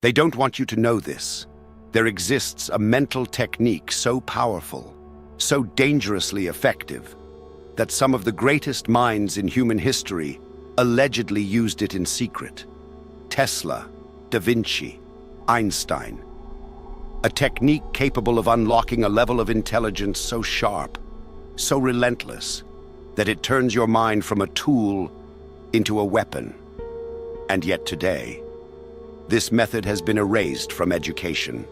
They don't want you to know this. There exists a mental technique so powerful, so dangerously effective, that some of the greatest minds in human history allegedly used it in secret. Tesla, Da Vinci, Einstein. A technique capable of unlocking a level of intelligence so sharp, so relentless, that it turns your mind from a tool into a weapon. And yet today, this method has been erased from education,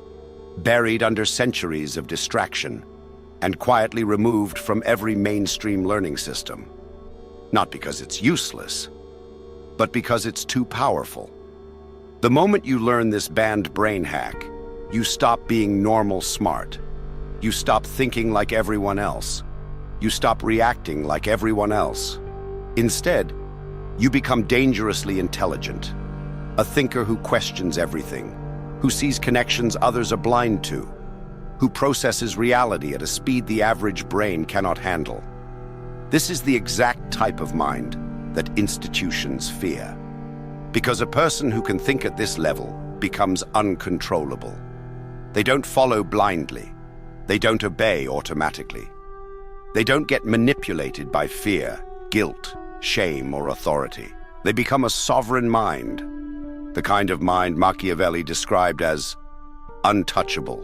buried under centuries of distraction, and quietly removed from every mainstream learning system. Not because it's useless, but because it's too powerful. The moment you learn this banned brain hack, you stop being normal smart. You stop thinking like everyone else. You stop reacting like everyone else. Instead, you become dangerously intelligent, a thinker who questions everything, who sees connections others are blind to, who processes reality at a speed the average brain cannot handle. This is the exact type of mind that institutions fear, because a person who can think at this level becomes uncontrollable. They don't follow blindly. They don't obey automatically. They don't get manipulated by fear, guilt, shame, or authority. They become a sovereign mind, the kind of mind Machiavelli described as untouchable.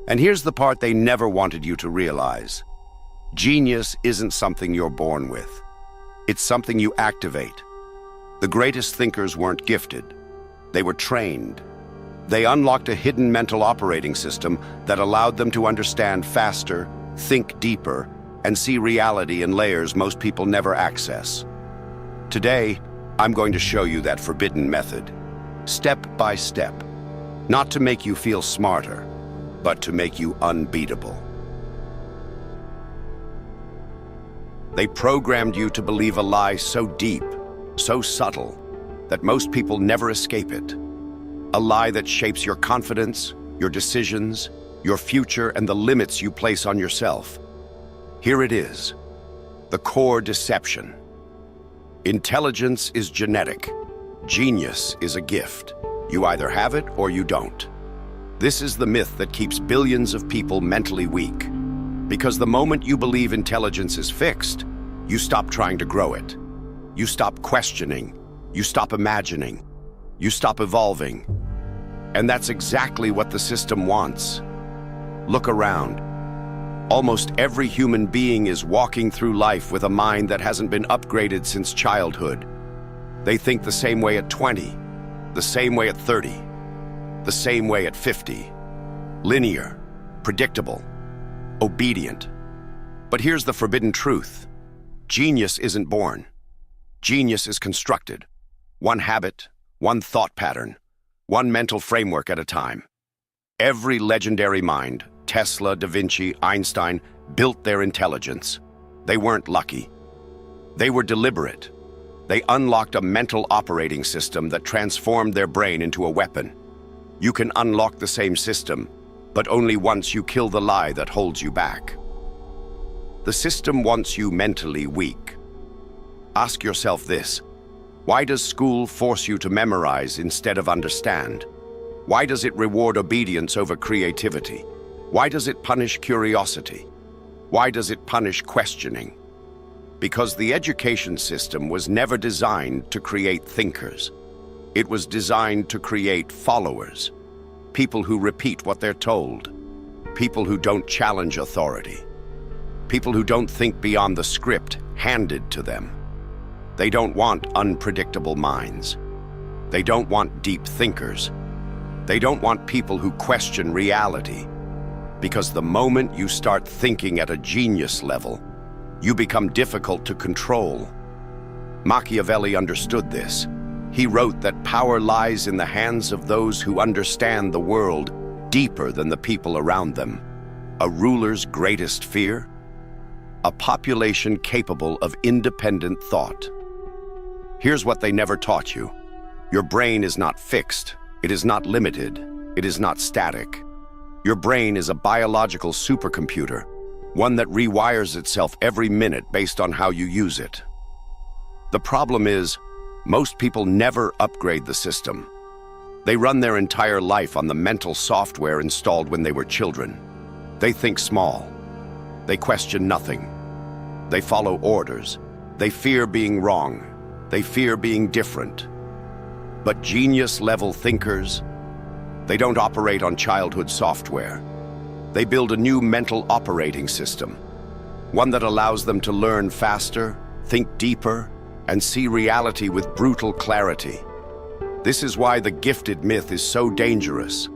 And here's the part they never wanted you to realize. Genius isn't something you're born with. It's something you activate. The greatest thinkers weren't gifted. They were trained. They unlocked a hidden mental operating system that allowed them to understand faster, think deeper, and see reality in layers most people never access. Today, I'm going to show you that forbidden method, step by step, not to make you feel smarter, but to make you unbeatable. They programmed you to believe a lie so deep, so subtle, that most people never escape it. A lie that shapes your confidence, your decisions, your future, and the limits you place on yourself. Here it is, the core deception. Intelligence is genetic. Genius is a gift. You either have it or you don't. This is the myth that keeps billions of people mentally weak. Because the moment you believe intelligence is fixed, you stop trying to grow it. You stop questioning. You stop imagining. You stop evolving. And that's exactly what the system wants. Look around. Almost every human being is walking through life with a mind that hasn't been upgraded since childhood. They think the same way at 20, the same way at 30, the same way at 50. Linear, predictable, obedient. But here's the forbidden truth. Genius isn't born. Genius is constructed. One habit, one thought pattern, one mental framework at a time. Every legendary mind, Tesla, Da Vinci, Einstein, built their intelligence. They weren't lucky. They were deliberate. They unlocked a mental operating system that transformed their brain into a weapon. You can unlock the same system, but only once you kill the lie that holds you back. The system wants you mentally weak. Ask yourself this: why does school force you to memorize instead of understand? Why does it reward obedience over creativity? Why does it punish curiosity? Why does it punish questioning? Because the education system was never designed to create thinkers. It was designed to create followers, people who repeat what they're told, people who don't challenge authority, people who don't think beyond the script handed to them. They don't want unpredictable minds. They don't want deep thinkers. They don't want people who question reality. Because the moment you start thinking at a genius level, you become difficult to control. Machiavelli understood this. He wrote that power lies in the hands of those who understand the world deeper than the people around them. A ruler's greatest fear? A population capable of independent thought. Here's what they never taught you. Your brain is not fixed. It is not limited. It is not static. Your brain is a biological supercomputer, one that rewires itself every minute based on how you use it. The problem is, most people never upgrade the system. They run their entire life on the mental software installed when they were children. They think small. They question nothing. They follow orders. They fear being wrong. They fear being different. But genius-level thinkers, they don't operate on childhood software. They build a new mental operating system, one that allows them to learn faster, think deeper, and see reality with brutal clarity. This is why the gifted myth is so dangerous,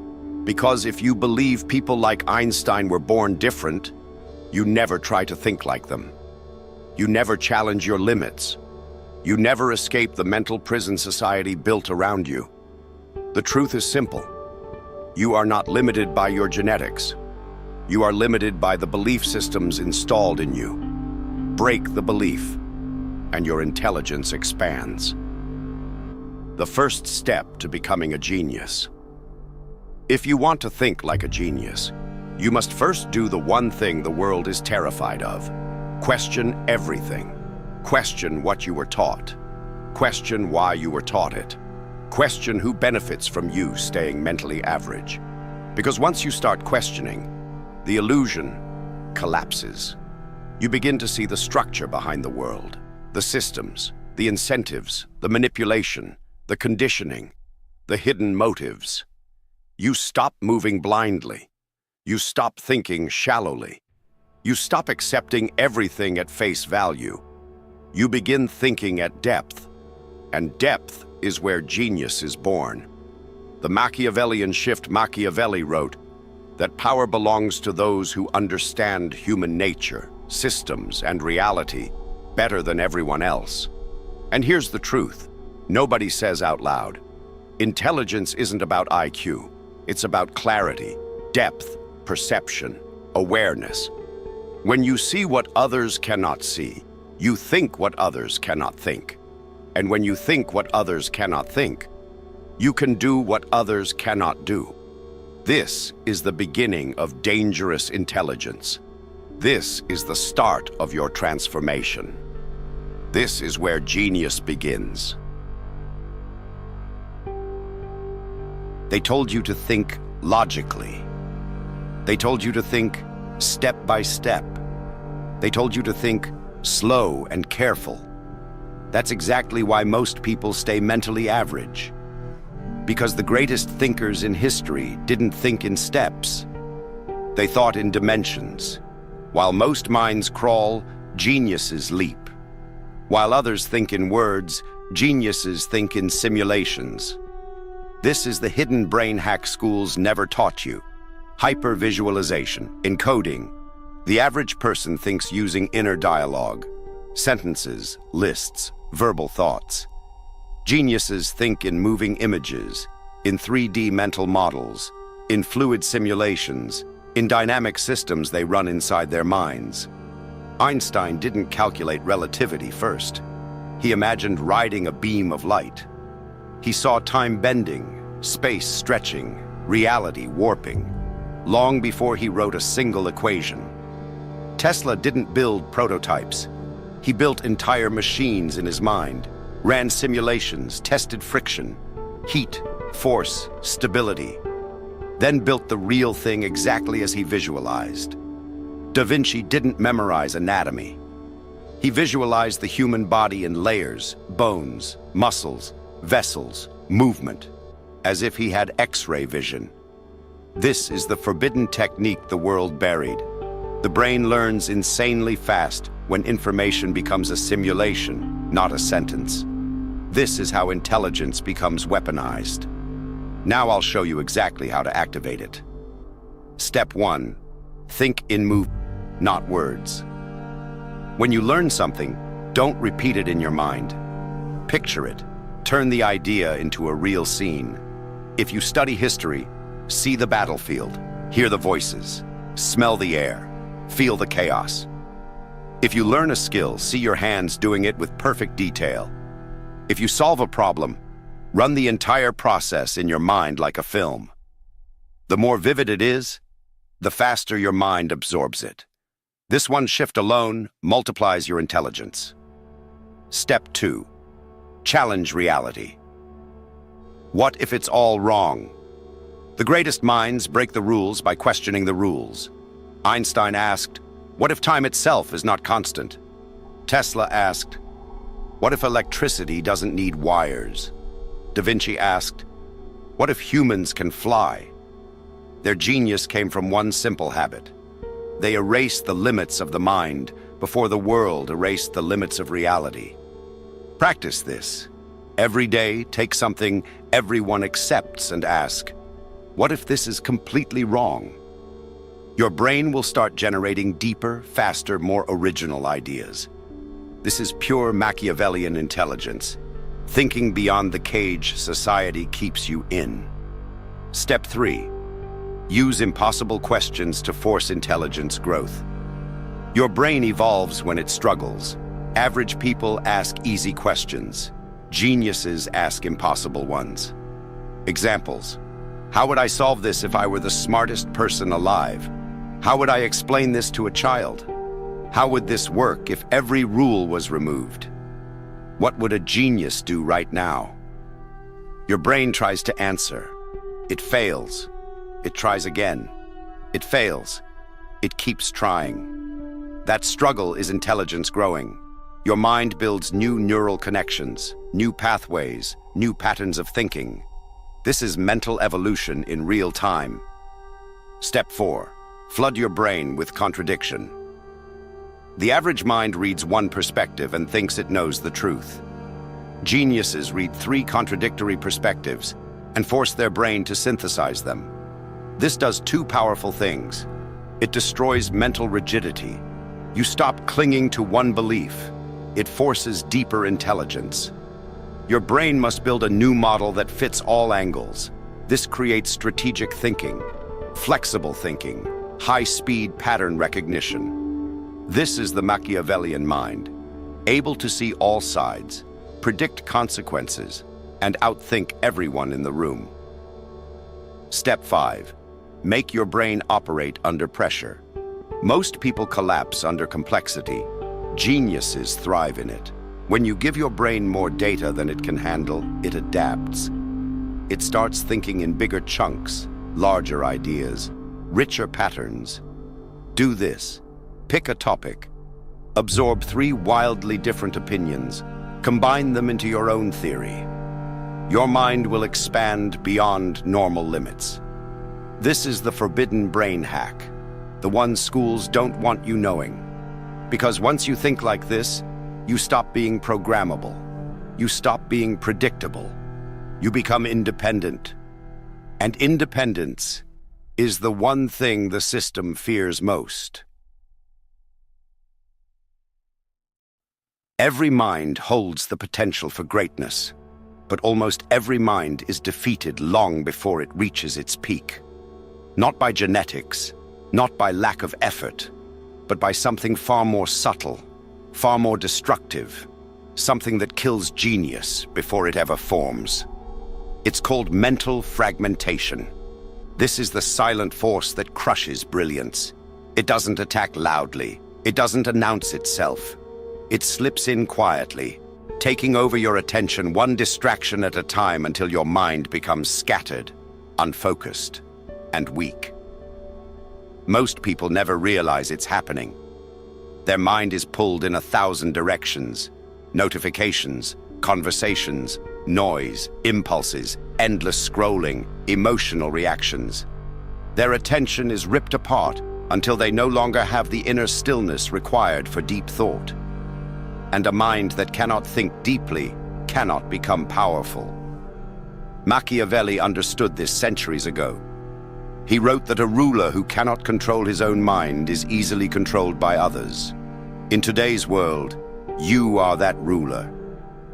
because if you believe people like Einstein were born different, you never try to think like them. You never challenge your limits. You never escape the mental prison society built around you. The truth is simple. You are not limited by your genetics. You are limited by the belief systems installed in you. Break the belief, and your intelligence expands. The first step to becoming a genius. If you want to think like a genius, you must first do the one thing the world is terrified of. Question everything. Question what you were taught. Question why you were taught it. Question who benefits from you staying mentally average. Because once you start questioning, the illusion collapses. You begin to see the structure behind the world, the systems, the incentives, the manipulation, the conditioning, the hidden motives. You stop moving blindly. You stop thinking shallowly. You stop accepting everything at face value. You begin thinking at depth, and depth is where genius is born. The Machiavellian shift Machiavelli wrote that power belongs to those who understand human nature, systems, and reality better than everyone else. And here's the truth. Nobody says out loud. Intelligence isn't about IQ. It's about clarity, depth, perception, awareness. When you see what others cannot see, you think what others cannot think. And when you think what others cannot think, you can do what others cannot do. This is the beginning of dangerous intelligence. This is the start of your transformation. This is where genius begins. They told you to think logically. They told you to think step by step. They told you to think slow and careful. That's exactly why most people stay mentally average. Because the greatest thinkers in history didn't think in steps. They thought in dimensions. While most minds crawl, geniuses leap. While others think in words, geniuses think in simulations. This is the hidden brain hack schools never taught you. Hypervisualization, encoding. The average person thinks using inner dialogue, sentences, lists, verbal thoughts. Geniuses think in moving images, in 3D mental models, in fluid simulations, in dynamic systems they run inside their minds. Einstein didn't calculate relativity first. He imagined riding a beam of light. He saw time bending, space stretching, reality warping, long before he wrote a single equation. Tesla didn't build prototypes. He built entire machines in his mind, ran simulations, tested friction, heat, force, stability, then built the real thing exactly as he visualized. Da Vinci didn't memorize anatomy. He visualized the human body in layers, bones, muscles, vessels, movement, as if he had X-ray vision. This is the forbidden technique the world buried. The brain learns insanely fast when information becomes a simulation, not a sentence. This is how intelligence becomes weaponized. Now I'll show you exactly how to activate it. Step 1. Think in movement, not words. When you learn something, don't repeat it in your mind. Picture it. Turn the idea into a real scene. If you study history, see the battlefield, hear the voices, smell the air, feel the chaos. If you learn a skill, see your hands doing it with perfect detail. If you solve a problem, run the entire process in your mind like a film. The more vivid it is, the faster your mind absorbs it. This one shift alone multiplies your intelligence. Step 2. Challenge reality. What if it's all wrong? The greatest minds break the rules by questioning the rules. Einstein asked, "What if time itself is not constant?" Tesla asked, "What if electricity doesn't need wires?" Da Vinci asked, "What if humans can fly?" Their genius came from one simple habit. They erased the limits of the mind before the world erased the limits of reality. Practice this. Every day, take something everyone accepts and ask, "What if this is completely wrong?" Your brain will start generating deeper, faster, more original ideas. This is pure Machiavellian intelligence, thinking beyond the cage society keeps you in. Step 3. Use impossible questions to force intelligence growth. Your brain evolves when it struggles. Average people ask easy questions. Geniuses ask impossible ones. Examples. How would I solve this if I were the smartest person alive? How would I explain this to a child? How would this work if every rule was removed? What would a genius do right now? Your brain tries to answer. It fails. It tries again. It fails. It keeps trying. That struggle is intelligence growing. Your mind builds new neural connections, new pathways, new patterns of thinking. This is mental evolution in real time. Step 4. Flood your brain with contradiction. The average mind reads one perspective and thinks it knows the truth. Geniuses read 3 contradictory perspectives and force their brain to synthesize them. This does 2 powerful things. It destroys mental rigidity. You stop clinging to one belief. It forces deeper intelligence. Your brain must build a new model that fits all angles. This creates strategic thinking, flexible thinking, high-speed pattern recognition. This is the Machiavellian mind, able to see all sides, predict consequences, and outthink everyone in the room. Step 5. Make your brain operate under pressure. Most people collapse under complexity. Geniuses thrive in it. When you give your brain more data than it can handle, it adapts. It starts thinking in bigger chunks, larger ideas, richer patterns. Do this. Pick a topic. Absorb 3 wildly different opinions. Combine them into your own theory. Your mind will expand beyond normal limits. This is the forbidden brain hack, the one schools don't want you knowing. Because once you think like this, you stop being programmable. You stop being predictable. You become independent. And independence is the one thing the system fears most. Every mind holds the potential for greatness, but almost every mind is defeated long before it reaches its peak. Not by genetics, not by lack of effort, but by something far more subtle, far more destructive, something that kills genius before it ever forms. It's called mental fragmentation. This is the silent force that crushes brilliance. It doesn't attack loudly. It doesn't announce itself. It slips in quietly, taking over your attention one distraction at a time until your mind becomes scattered, unfocused, and weak. Most people never realize it's happening. Their mind is pulled in 1,000 directions. Notifications, conversations, noise, impulses, endless scrolling, emotional reactions. Their attention is ripped apart until they no longer have the inner stillness required for deep thought. And a mind that cannot think deeply cannot become powerful. Machiavelli understood this centuries ago. He wrote that a ruler who cannot control his own mind is easily controlled by others. In today's world, you are that ruler,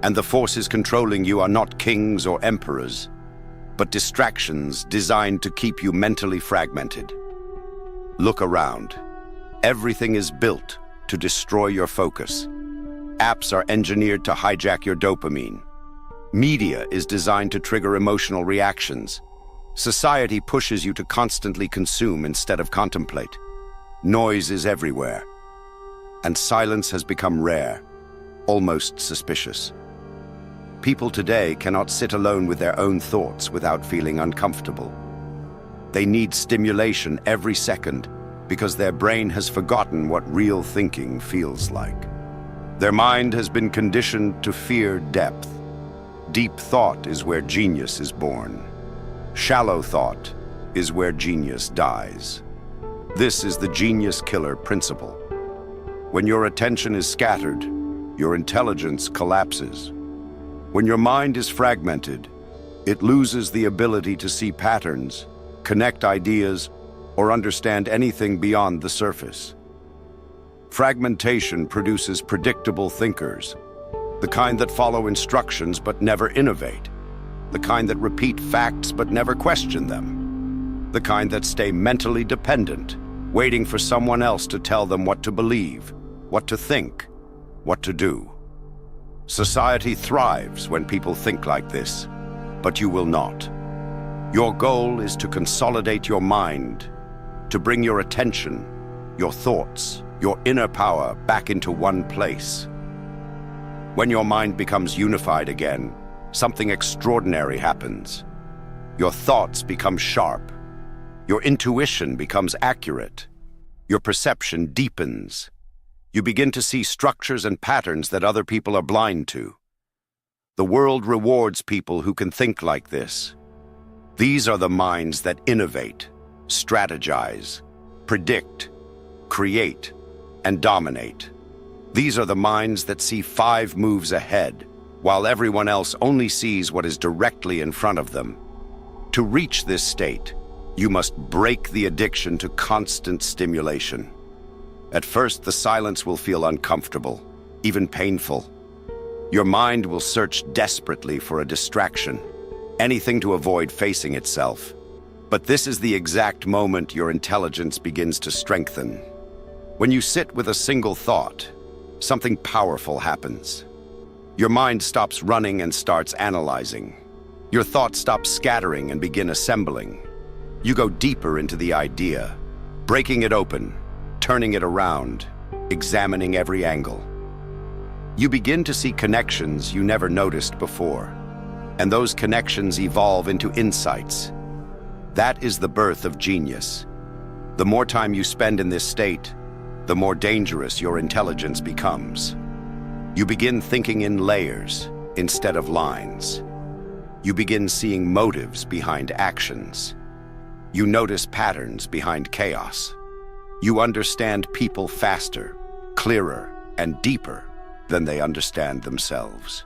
and the forces controlling you are not kings or emperors, but distractions designed to keep you mentally fragmented. Look around. Everything is built to destroy your focus. Apps are engineered to hijack your dopamine. Media is designed to trigger emotional reactions. Society pushes you to constantly consume instead of contemplate. Noise is everywhere, and silence has become rare, almost suspicious. People today cannot sit alone with their own thoughts without feeling uncomfortable. They need stimulation every second because their brain has forgotten what real thinking feels like. Their mind has been conditioned to fear depth. Deep thought is where genius is born. Shallow thought is where genius dies. This is the genius killer principle. When your attention is scattered, your intelligence collapses. When your mind is fragmented, it loses the ability to see patterns, connect ideas, or understand anything beyond the surface. Fragmentation produces predictable thinkers, the kind that follow instructions but never innovate, the kind that repeat facts but never question them, the kind that stay mentally dependent, waiting for someone else to tell them what to believe, what to think, what to do. Society thrives when people think like this, but you will not. Your goal is to consolidate your mind, to bring your attention, your thoughts, your inner power back into one place. When your mind becomes unified again, something extraordinary happens. Your thoughts become sharp. Your intuition becomes accurate. Your perception deepens. You begin to see structures and patterns that other people are blind to. The world rewards people who can think like this. These are the minds that innovate, strategize, predict, create, and dominate. These are the minds that see 5 moves ahead, while everyone else only sees what is directly in front of them. To reach this state, you must break the addiction to constant stimulation. At first, the silence will feel uncomfortable, even painful. Your mind will search desperately for a distraction, anything to avoid facing itself. But this is the exact moment your intelligence begins to strengthen. When you sit with a single thought, something powerful happens. Your mind stops running and starts analyzing. Your thoughts stop scattering and begin assembling. You go deeper into the idea, breaking it open, turning it around, examining every angle. You begin to see connections you never noticed before, and those connections evolve into insights. That is the birth of genius. The more time you spend in this state, the more dangerous your intelligence becomes. You begin thinking in layers instead of lines. You begin seeing motives behind actions. You notice patterns behind chaos. You understand people faster, clearer, and deeper than they understand themselves.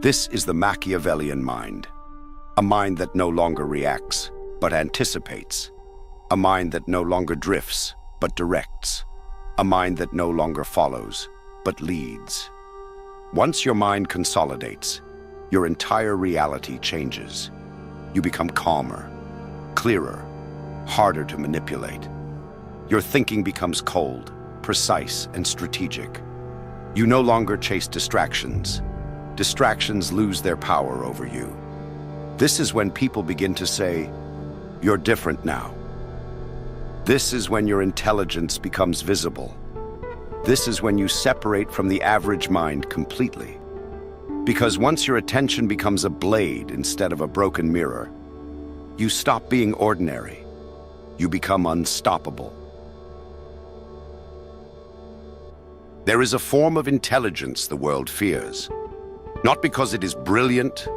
This is the Machiavellian mind, a mind that no longer reacts, but anticipates, a mind that no longer drifts, but directs, a mind that no longer follows, but leads. Once your mind consolidates, your entire reality changes. You become calmer, clearer, harder to manipulate. Your thinking becomes cold, precise, and strategic. You no longer chase distractions. Distractions lose their power over you. This is when people begin to say, "You're different now." This is when your intelligence becomes visible. This is when you separate from the average mind completely. Because once your attention becomes a blade instead of a broken mirror, you stop being ordinary. You become unstoppable. There is a form of intelligence the world fears, not because it is brilliant,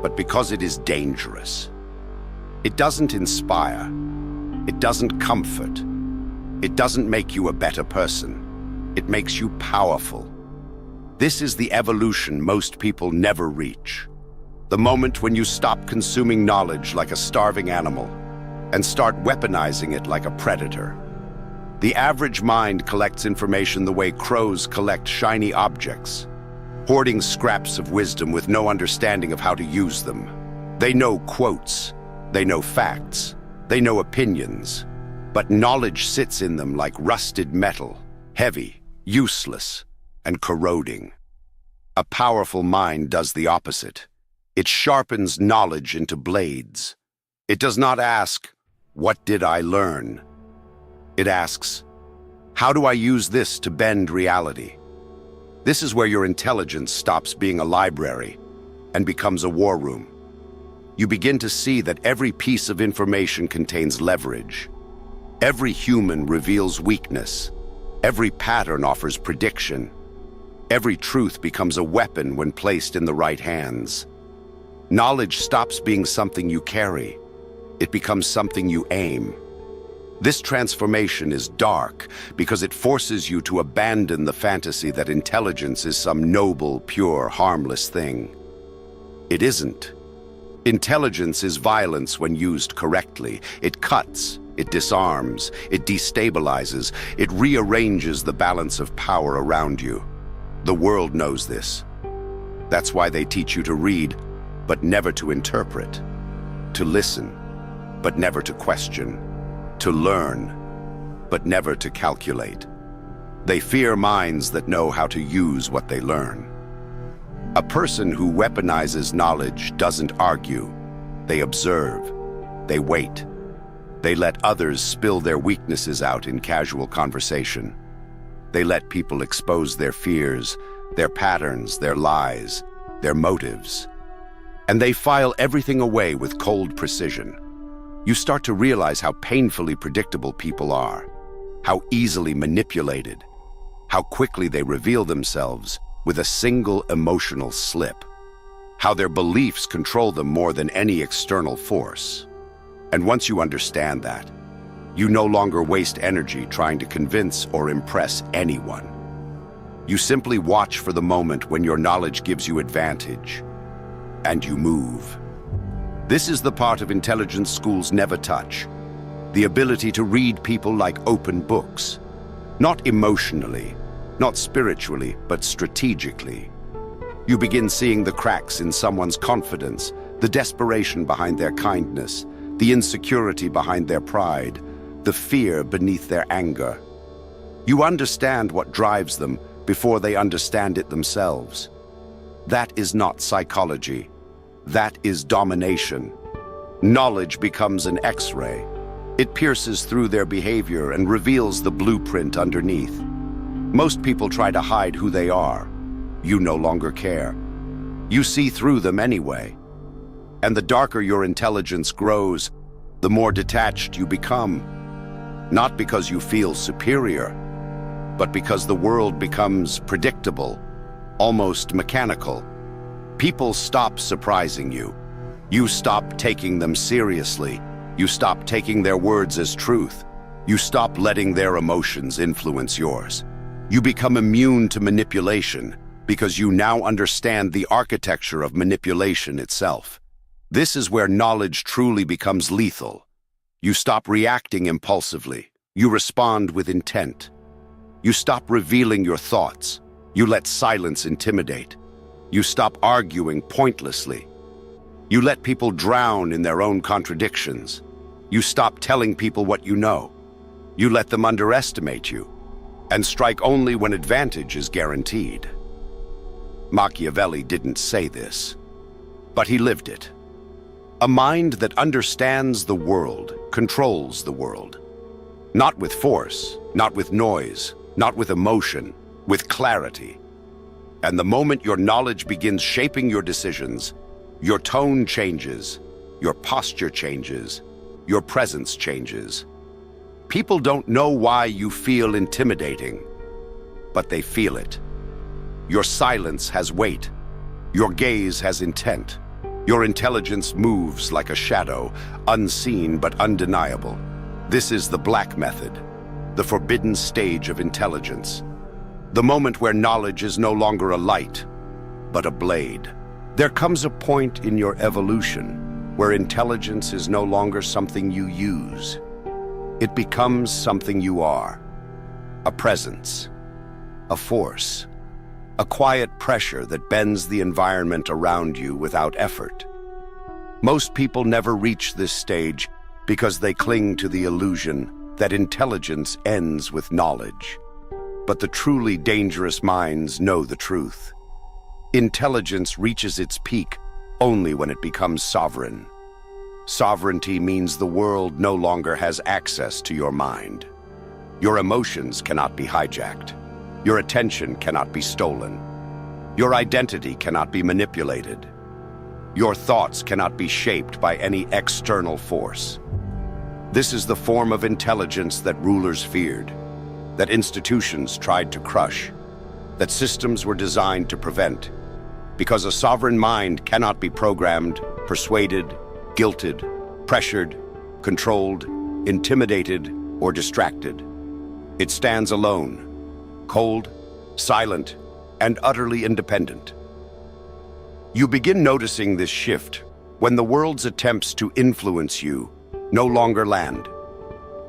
but because it is dangerous. It doesn't inspire. It doesn't comfort. It doesn't make you a better person. It makes you powerful. This is the evolution most people never reach. The moment when you stop consuming knowledge like a starving animal and start weaponizing it like a predator. The average mind collects information the way crows collect shiny objects, hoarding scraps of wisdom with no understanding of how to use them. They know quotes, they know facts, they know opinions, but knowledge sits in them like rusted metal, heavy, useless, and corroding. A powerful mind does the opposite. It sharpens knowledge into blades. It does not ask, "What did I learn?" It asks, "How do I use this to bend reality?" This is where your intelligence stops being a library and becomes a war room. You begin to see that every piece of information contains leverage. Every human reveals weakness. Every pattern offers prediction. Every truth becomes a weapon when placed in the right hands. Knowledge stops being something you carry. It becomes something you aim. This transformation is dark because it forces you to abandon the fantasy that intelligence is some noble, pure, harmless thing. It isn't. Intelligence is violence when used correctly. It cuts, it disarms, it destabilizes, it rearranges the balance of power around you. The world knows this. That's why they teach you to read, but never to interpret, to listen, but never to question, to learn, but never to calculate. They fear minds that know how to use what they learn. A person who weaponizes knowledge doesn't argue. They observe. They wait. They let others spill their weaknesses out in casual conversation. They let people expose their fears, their patterns, their lies, their motives. And they file everything away with cold precision. You start to realize how painfully predictable people are, how easily manipulated, how quickly they reveal themselves with a single emotional slip, how their beliefs control them more than any external force. And once you understand that, you no longer waste energy trying to convince or impress anyone. You simply watch for the moment when your knowledge gives you advantage, and you move. This is the part of intelligence schools never touch, the ability to read people like open books, not emotionally, not spiritually, but strategically. You begin seeing the cracks in someone's confidence, the desperation behind their kindness, the insecurity behind their pride, the fear beneath their anger. You understand what drives them before they understand it themselves. That is not psychology. That is domination. Knowledge becomes an X-ray. It pierces through their behavior and reveals the blueprint underneath. Most people try to hide who they are. You no longer care. You see through them anyway. And the darker your intelligence grows, the more detached you become. Not because you feel superior, but because the world becomes predictable, almost mechanical. People stop surprising you. You stop taking them seriously. You stop taking their words as truth. You stop letting their emotions influence yours. You become immune to manipulation because you now understand the architecture of manipulation itself. This is where knowledge truly becomes lethal. You stop reacting impulsively. You respond with intent. You stop revealing your thoughts. You let silence intimidate. You stop arguing pointlessly. You let people drown in their own contradictions. You stop telling people what you know. You let them underestimate you and strike only when advantage is guaranteed. Machiavelli didn't say this, but he lived it. A mind that understands the world controls the world. Not with force, not with noise, not with emotion, with clarity. And the moment your knowledge begins shaping your decisions, your tone changes, your posture changes, your presence changes. People don't know why you feel intimidating, but they feel it. Your silence has weight. Your gaze has intent. Your intelligence moves like a shadow, unseen but undeniable. This is the black method, the forbidden stage of intelligence. The moment where knowledge is no longer a light, but a blade. There comes a point in your evolution where intelligence is no longer something you use. It becomes something you are. A presence, a force, a quiet pressure that bends the environment around you without effort. Most people never reach this stage because they cling to the illusion that intelligence ends with knowledge. But the truly dangerous minds know the truth. Intelligence reaches its peak only when it becomes sovereign. Sovereignty means the world no longer has access to your mind. Your emotions cannot be hijacked. Your attention cannot be stolen. Your identity cannot be manipulated. Your thoughts cannot be shaped by any external force. This is the form of intelligence that rulers feared, that institutions tried to crush, that systems were designed to prevent, because a sovereign mind cannot be programmed, persuaded, guilted, pressured, controlled, intimidated, or distracted. It stands alone, cold, silent, and utterly independent. You begin noticing this shift when the world's attempts to influence you no longer land.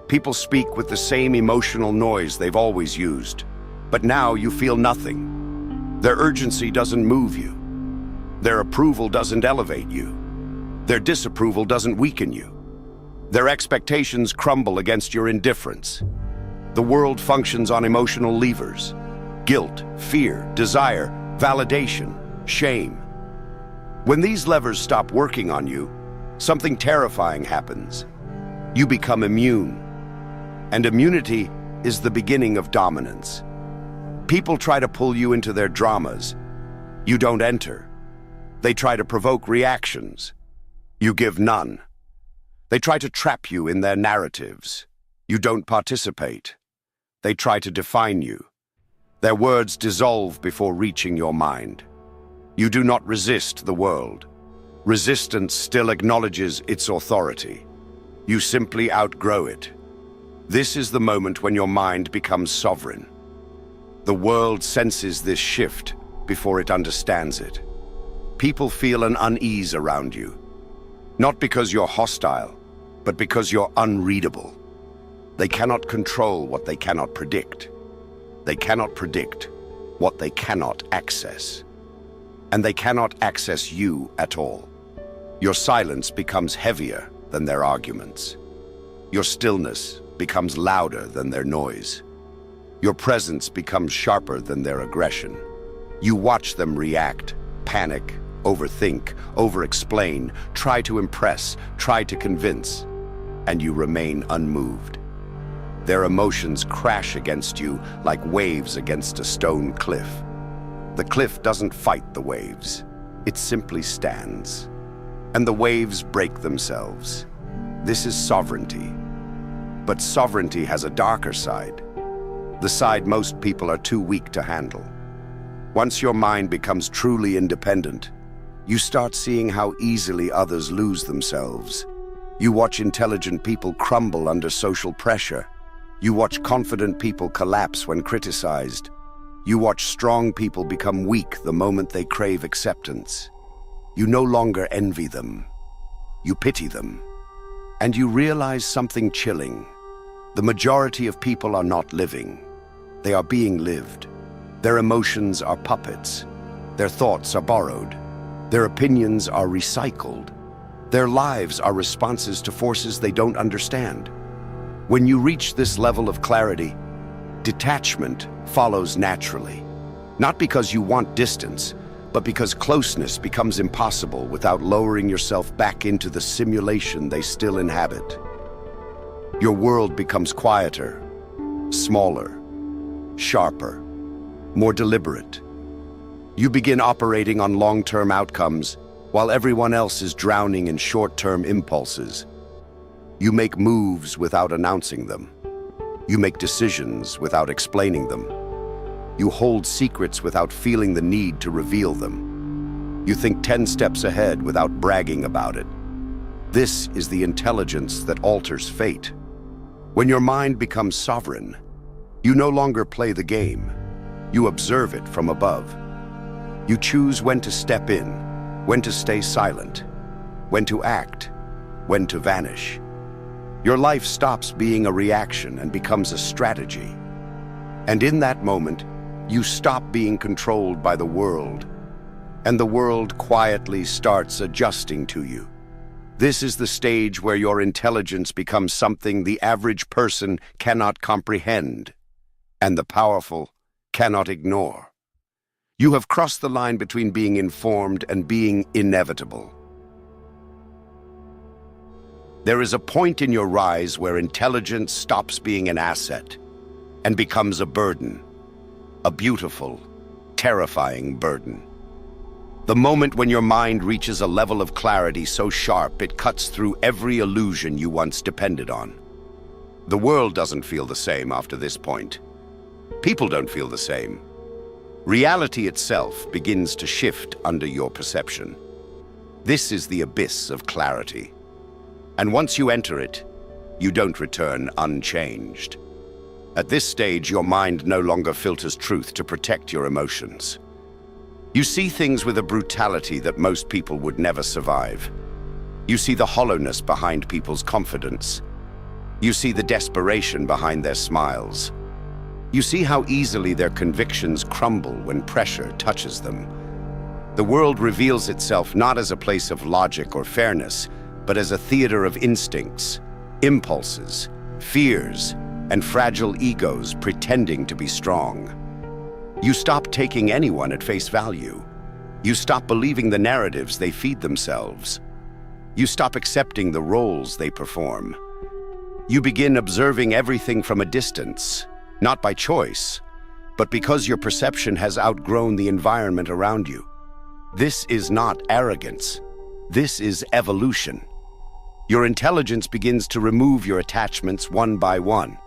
People speak with the same emotional noise they've always used, but now you feel nothing. Their urgency doesn't move you. Their approval doesn't elevate you. Their disapproval doesn't weaken you. Their expectations crumble against your indifference. The world functions on emotional levers: guilt, fear, desire, validation, shame. When these levers stop working on you, something terrifying happens. You become immune. And immunity is the beginning of dominance. People try to pull you into their dramas. You don't enter. They try to provoke reactions. You give none. They try to trap you in their narratives. You don't participate. They try to define you. Their words dissolve before reaching your mind. You do not resist the world. Resistance still acknowledges its authority. You simply outgrow it. This is the moment when your mind becomes sovereign. The world senses this shift before it understands it. People feel an unease around you, not because you're hostile, but because you're unreadable. They cannot control what they cannot predict. They cannot predict what they cannot access. And they cannot access you at all. Your silence becomes heavier than their arguments. Your stillness becomes louder than their noise. Your presence becomes sharper than their aggression. You watch them react, panic, overthink, over-explain, try to impress, try to convince, and you remain unmoved. Their emotions crash against you like waves against a stone cliff. The cliff doesn't fight the waves. It simply stands. And the waves break themselves. This is sovereignty. But sovereignty has a darker side. The side most people are too weak to handle. Once your mind becomes truly independent, you start seeing how easily others lose themselves. You watch intelligent people crumble under social pressure. You watch confident people collapse when criticized. You watch strong people become weak the moment they crave acceptance. You no longer envy them. You pity them. And you realize something chilling. The majority of people are not living. They are being lived. Their emotions are puppets. Their thoughts are borrowed. Their opinions are recycled. Their lives are responses to forces they don't understand. When you reach this level of clarity, detachment follows naturally. Not because you want distance, but because closeness becomes impossible without lowering yourself back into the simulation they still inhabit. Your world becomes quieter, smaller, sharper, more deliberate. You begin operating on long-term outcomes while everyone else is drowning in short-term impulses. You make moves without announcing them. You make decisions without explaining them. You hold secrets without feeling the need to reveal them. You think 10 steps ahead without bragging about it. This is the intelligence that alters fate. When your mind becomes sovereign, you no longer play the game. You observe it from above. You choose when to step in, when to stay silent, when to act, when to vanish. Your life stops being a reaction and becomes a strategy. And in that moment, you stop being controlled by the world, and the world quietly starts adjusting to you. This is the stage where your intelligence becomes something the average person cannot comprehend, and the powerful cannot ignore. You have crossed the line between being informed and being inevitable. There is a point in your rise where intelligence stops being an asset and becomes a burden, a beautiful, terrifying burden. The moment when your mind reaches a level of clarity so sharp it cuts through every illusion you once depended on. The world doesn't feel the same after this point. People don't feel the same. Reality itself begins to shift under your perception. This is the abyss of clarity. And once you enter it, you don't return unchanged. At this stage, your mind no longer filters truth to protect your emotions. You see things with a brutality that most people would never survive. You see the hollowness behind people's confidence. You see the desperation behind their smiles. You see how easily their convictions crumble when pressure touches them. The world reveals itself not as a place of logic or fairness, but as a theater of instincts, impulses, fears, and fragile egos pretending to be strong. You stop taking anyone at face value. You stop believing the narratives they feed themselves. You stop accepting the roles they perform. You begin observing everything from a distance, not by choice, but because your perception has outgrown the environment around you. This is not arrogance. This is evolution. Your intelligence begins to remove your attachments one by one.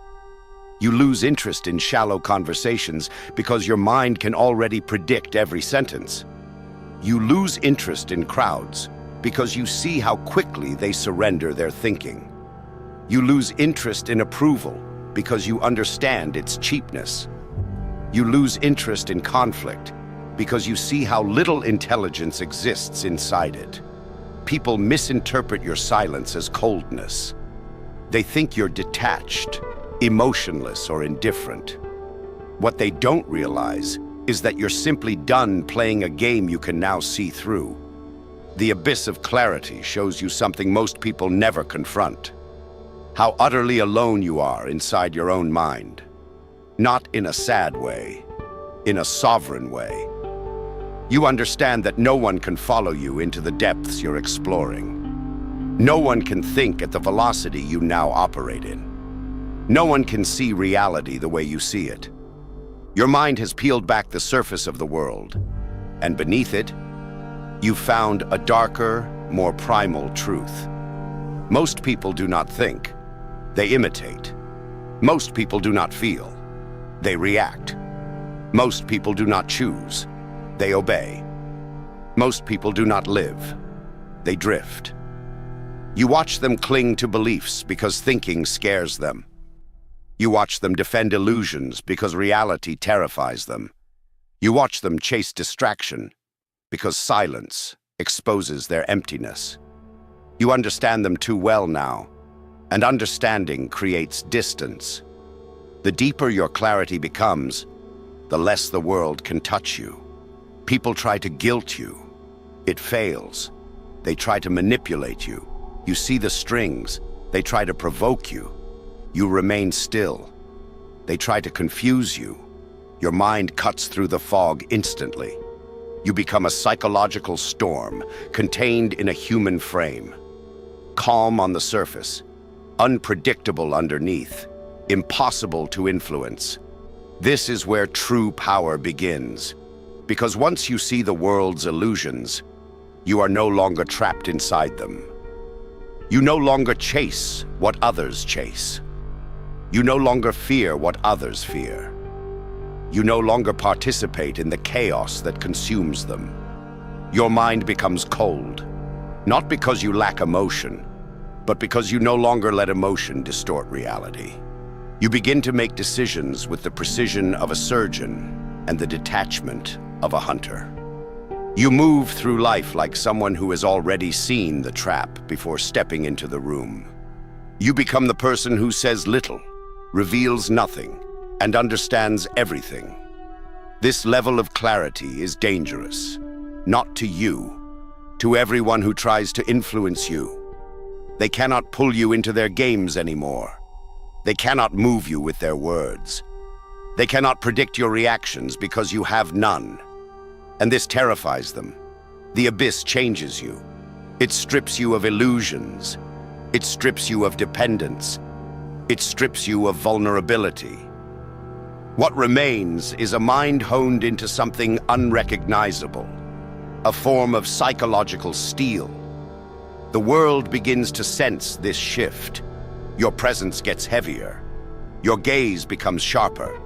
You lose interest in shallow conversations because your mind can already predict every sentence. You lose interest in crowds because you see how quickly they surrender their thinking. You lose interest in approval because you understand its cheapness. You lose interest in conflict because you see how little intelligence exists inside it. People misinterpret your silence as coldness. They think you're detached, emotionless, or indifferent. What they don't realize is that you're simply done playing a game you can now see through. The abyss of clarity shows you something most people never confront: how utterly alone you are inside your own mind. Not in a sad way, in a sovereign way. You understand that no one can follow you into the depths you're exploring. No one can think at the velocity you now operate in. No one can see reality the way you see it. Your mind has peeled back the surface of the world, and beneath it, you've found a darker, more primal truth. Most people do not think. They imitate. Most people do not feel. They react. Most people do not choose. They obey. Most people do not live. They drift. You watch them cling to beliefs because thinking scares them. You watch them defend illusions because reality terrifies them. You watch them chase distraction because silence exposes their emptiness. You understand them too well now, and understanding creates distance. The deeper your clarity becomes, the less the world can touch you. People try to guilt you. It fails. They try to manipulate you. You see the strings. They try to provoke you. You remain still. They try to confuse you. Your mind cuts through the fog instantly. You become a psychological storm, contained in a human frame. Calm on the surface, unpredictable underneath, impossible to influence. This is where true power begins. Because once you see the world's illusions, you are no longer trapped inside them. You no longer chase what others chase. You no longer fear what others fear. You no longer participate in the chaos that consumes them. Your mind becomes cold, not because you lack emotion, but because you no longer let emotion distort reality. You begin to make decisions with the precision of a surgeon and the detachment of a hunter. You move through life like someone who has already seen the trap before stepping into the room. You become the person who says little, reveals nothing, and understands everything. This level of clarity is dangerous, not to you, to everyone who tries to influence you. They cannot pull you into their games anymore. They cannot move you with their words. They cannot predict your reactions because you have none. And this terrifies them. The abyss changes you. It strips you of illusions. It strips you of dependence. It strips you of vulnerability. What remains is a mind honed into something unrecognizable. a form of psychological steel. The world begins to sense this shift. Your presence gets heavier. Your gaze becomes sharper.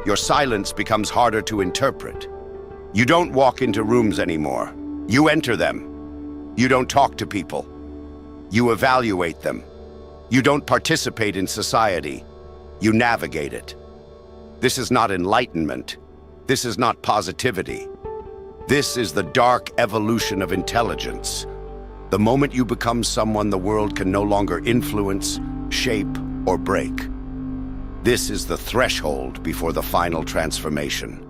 Your silence becomes harder to interpret. You don't walk into rooms anymore. You enter them. You don't talk to people. You evaluate them. You don't participate in society. You navigate it. This is not enlightenment. This is not positivity. This is the dark evolution of intelligence. The moment you become someone the world can no longer influence, shape, or break. This is the threshold before the final transformation.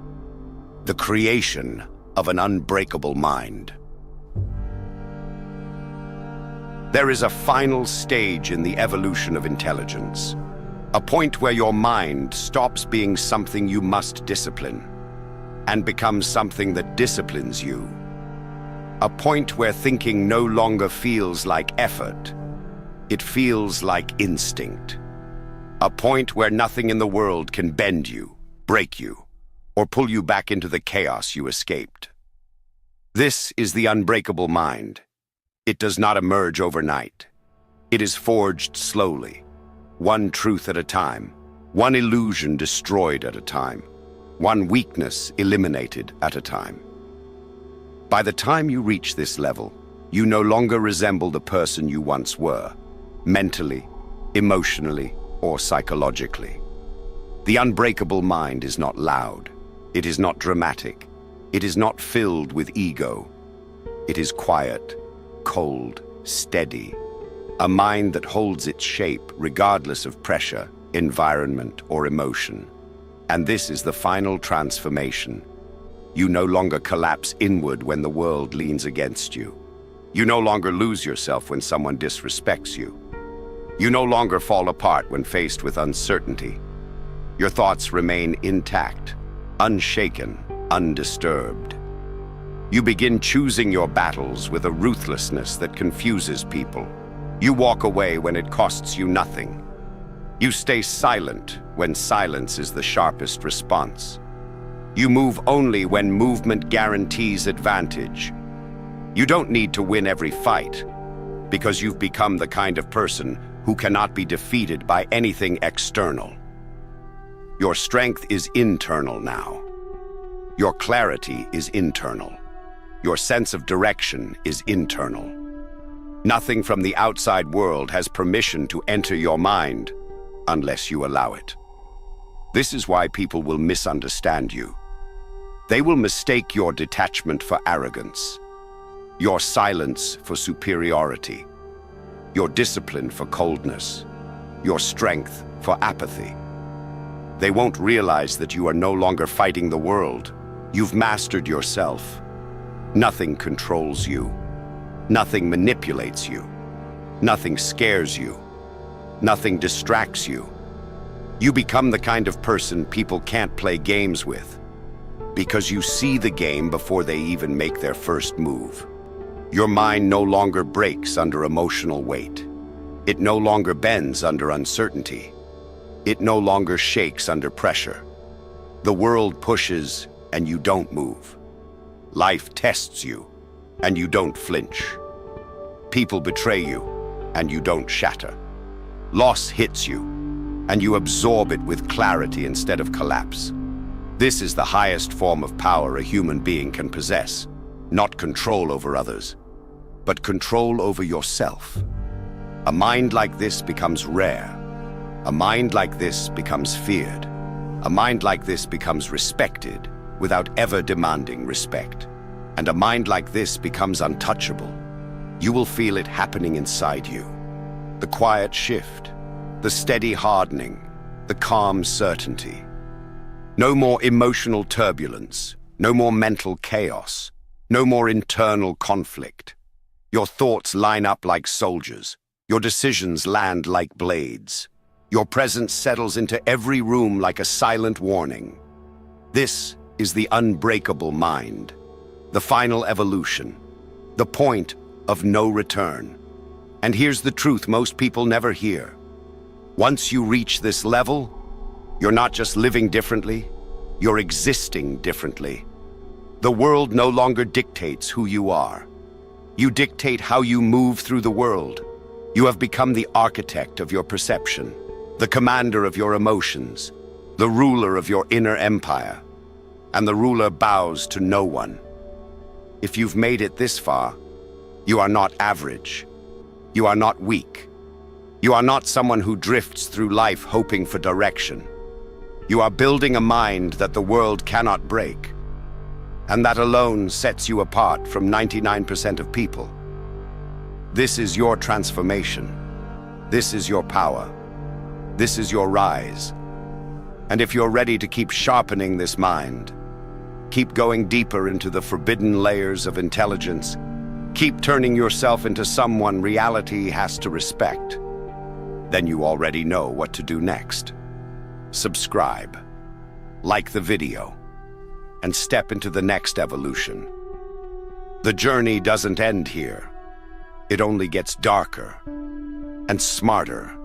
The creation of an unbreakable mind. There is a final stage in the evolution of intelligence. A point where your mind stops being something you must discipline and becomes something that disciplines you. A point where thinking no longer feels like effort. It feels like instinct. A point where nothing in the world can bend you, break you, or pull you back into the chaos you escaped. This is the unbreakable mind. It does not emerge overnight. It is forged slowly, one truth at a time, one illusion destroyed at a time, one weakness eliminated at a time. By the time you reach this level, you no longer resemble the person you once were, mentally, emotionally, or psychologically. The unbreakable mind is not loud. It is not dramatic. It is not filled with ego. It is quiet, cold, steady. A mind that holds its shape regardless of pressure, environment, or emotion. And this is the final transformation. You no longer collapse inward when the world leans against you. You no longer lose yourself when someone disrespects you. You no longer fall apart when faced with uncertainty. Your thoughts remain intact, unshaken, undisturbed. You begin choosing your battles with a ruthlessness that confuses people. You walk away when it costs you nothing. You stay silent when silence is the sharpest response. You move only when movement guarantees advantage. You don't need to win every fight, because you've become the kind of person who cannot be defeated by anything external. Your strength is internal now. Your clarity is internal. Your sense of direction is internal. Nothing from the outside world has permission to enter your mind unless you allow it. This is why people will misunderstand you. They will mistake your detachment for arrogance, your silence for superiority, your discipline for coldness, your strength for apathy. They won't realize that you are no longer fighting the world. You've mastered yourself. Nothing controls you. Nothing manipulates you. Nothing scares you. Nothing distracts you. You become the kind of person people can't play games with, because you see the game before they even make their first move. Your mind no longer breaks under emotional weight. It no longer bends under uncertainty. It no longer shakes under pressure. The world pushes and you don't move. Life tests you and you don't flinch. People betray you and you don't shatter. Loss hits you and you absorb it with clarity instead of collapse. This is the highest form of power a human being can possess. Not control over others, but control over yourself. A mind like this becomes rare. A mind like this becomes feared. A mind like this becomes respected without ever demanding respect. And a mind like this becomes untouchable. You will feel it happening inside you. The quiet shift, the steady hardening, the calm certainty. No more emotional turbulence, no more mental chaos, no more internal conflict. Your thoughts line up like soldiers. Your decisions land like blades. Your presence settles into every room like a silent warning. This is the unbreakable mind, the final evolution, the point of no return. And here's the truth most people never hear. Once you reach this level, you're not just living differently, you're existing differently. The world no longer dictates who you are. You dictate how you move through the world. You have become the architect of your perception, the commander of your emotions, the ruler of your inner empire. And the ruler bows to no one. If you've made it this far, you are not average. You are not weak. You are not someone who drifts through life hoping for direction. You are building a mind that the world cannot break. And that alone sets you apart from 99% of people. This is your transformation. This is your power. This is your rise. And if you're ready to keep sharpening this mind, keep going deeper into the forbidden layers of intelligence, keep turning yourself into someone reality has to respect, then you already know what to do next. Subscribe, like the video, and step into the next evolution. The journey doesn't end here. It only gets darker and smarter